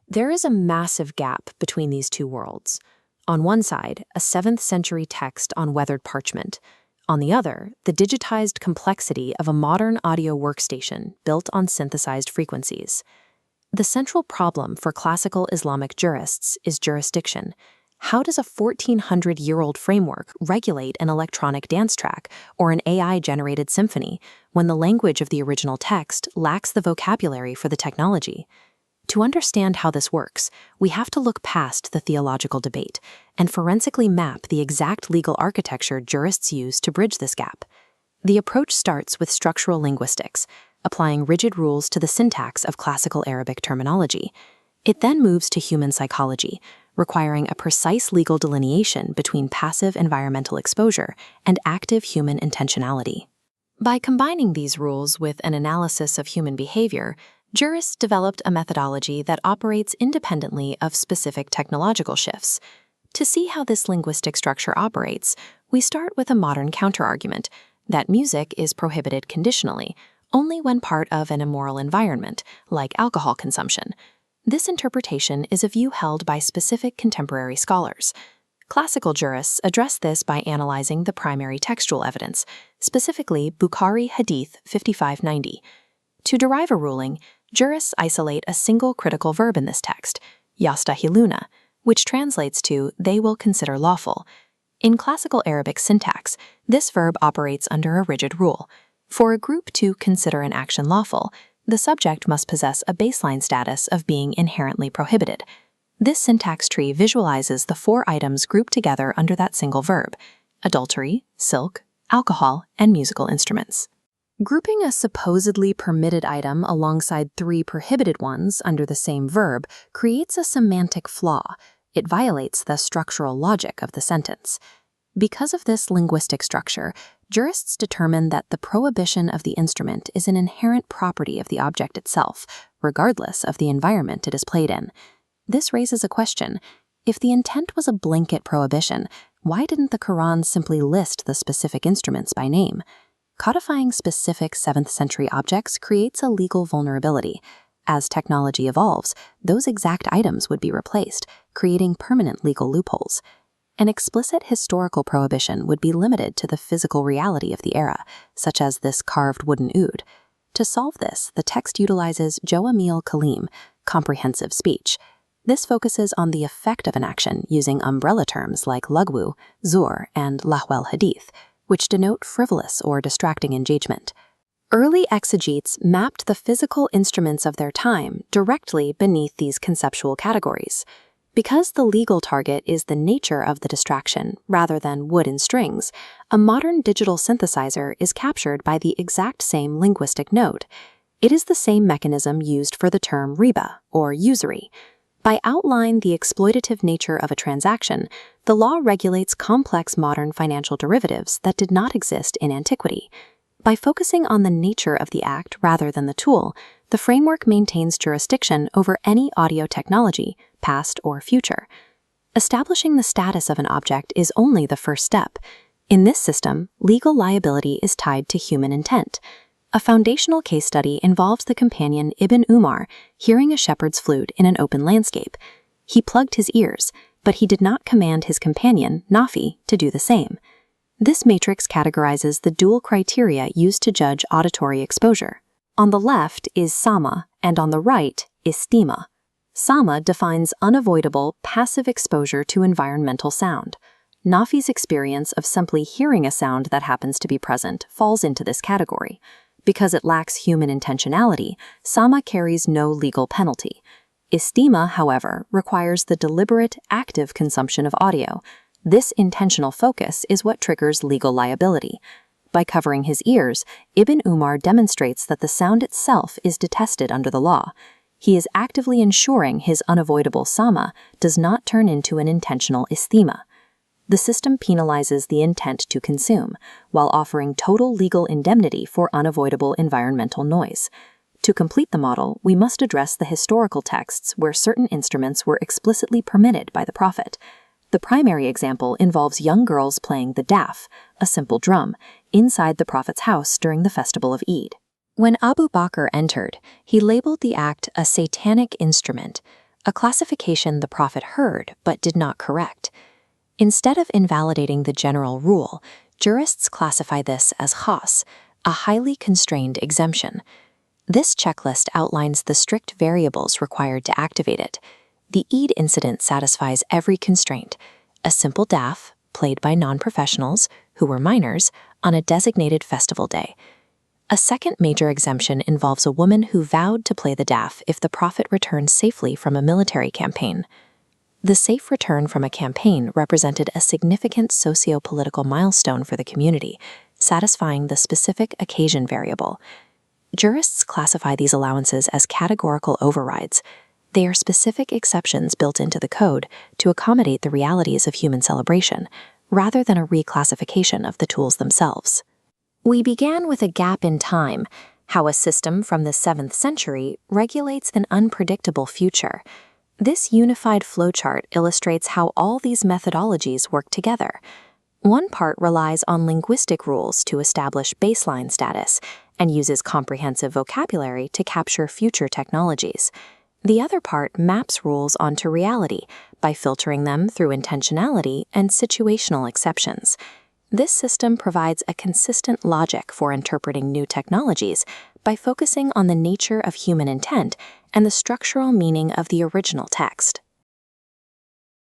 There is a massive gap between these two worlds. On one side, a 7th century text on weathered parchment. On the other, the digitized complexity of a modern audio workstation built on synthesized frequencies. The central problem for classical Islamic jurists is jurisdiction. How does a 1400-year-old framework regulate an electronic dance track or an AI-generated symphony when the language of the original text lacks the vocabulary for the technology? To understand how this works, we have to look past the theological debate and forensically map the exact legal architecture jurists use to bridge this gap. The approach starts with structural linguistics, applying rigid rules to the syntax of classical Arabic terminology. It then moves to human psychology, requiring a precise legal delineation between passive environmental exposure and active human intentionality. By combining these rules with an analysis of human behavior, jurists developed a methodology that operates independently of specific technological shifts. To see how this linguistic structure operates, we start with a modern counterargument that music is prohibited conditionally, only when part of an immoral environment, like alcohol consumption. This interpretation is a view held by specific contemporary scholars. Classical jurists address this by analyzing the primary textual evidence, specifically Bukhari Hadith 5590. To derive a ruling, jurists isolate a single critical verb in this text, yastahiluna, which translates to they will consider lawful. In classical Arabic syntax, this verb operates under a rigid rule. For a group to consider an action lawful, the subject must possess a baseline status of being inherently prohibited. This syntax tree visualizes the 4 items grouped together under that single verb: adultery, silk, alcohol, and musical instruments. Grouping a supposedly permitted item alongside 3 prohibited ones under the same verb creates a semantic flaw. It violates the structural logic of the sentence. Because of this linguistic structure, jurists determine that the prohibition of the instrument is an inherent property of the object itself, regardless of the environment it is played in. This raises a question. If the intent was a blanket prohibition, why didn't the Quran simply list the specific instruments by name? Codifying specific 7th century objects creates a legal vulnerability. As technology evolves, those exact items would be replaced, creating permanent legal loopholes. An explicit historical prohibition would be limited to the physical reality of the era, such as this carved wooden oud. To solve this, the text utilizes Joamil Kalim, comprehensive speech. This focuses on the effect of an action using umbrella terms like lagwu, zur, and lahwal hadith, which denote frivolous or distracting engagement. Early exegetes mapped the physical instruments of their time directly beneath these conceptual categories. Because the legal target is the nature of the distraction rather than wood and strings, a modern digital synthesizer is captured by the exact same linguistic node. It is the same mechanism used for the term riba, or usury. By outlining the exploitative nature of a transaction, the law regulates complex modern financial derivatives that did not exist in antiquity. By focusing on the nature of the act rather than the tool, the framework maintains jurisdiction over any audio technology, past or future. Establishing the status of an object is only the first step. In this system, legal liability is tied to human intent. A foundational case study involves the companion Ibn Umar hearing a shepherd's flute in an open landscape. He plugged his ears, but he did not command his companion, Nafi, to do the same. This matrix categorizes the dual criteria used to judge auditory exposure. On the left is sama, and on the right is stima. Sama defines unavoidable, passive exposure to environmental sound. Nafi's experience of simply hearing a sound that happens to be present falls into this category. Because it lacks human intentionality, sama carries no legal penalty. Istima, however, requires the deliberate, active consumption of audio. This intentional focus is what triggers legal liability. By covering his ears, Ibn Umar demonstrates that the sound itself is detested under the law. He is actively ensuring his unavoidable sama does not turn into an intentional istima. The system penalizes the intent to consume, while offering total legal indemnity for unavoidable environmental noise. To complete the model, we must address the historical texts where certain instruments were explicitly permitted by the Prophet. The primary example involves young girls playing the daf, a simple drum, inside the Prophet's house during the festival of Eid. When Abu Bakr entered, he labeled the act a satanic instrument. a classification the Prophet heard but did not correct. Instead of invalidating the general rule, jurists classify this as khas, a highly constrained exemption. This checklist outlines the strict variables required to activate it. The Eid incident satisfies every constraint: a simple daf, played by non-professionals, who were minors, on a designated festival day. A second major exemption involves a woman who vowed to play the daf if the Prophet returned safely from a military campaign. The safe return from a campaign represented a significant socio-political milestone for the community, satisfying the specific occasion variable. Jurists classify these allowances as categorical overrides. They are specific exceptions built into the code to accommodate the realities of human celebration, rather than a reclassification of the tools themselves. We began with a gap in time, how a system from the 7th century regulates an unpredictable future. This unified flowchart illustrates how all these methodologies work together. One part relies on linguistic rules to establish baseline status and uses comprehensive vocabulary to capture future technologies. The other part maps rules onto reality by filtering them through intentionality and situational exceptions. This system provides a consistent logic for interpreting new technologies by focusing on the nature of human intent and the structural meaning of the original text.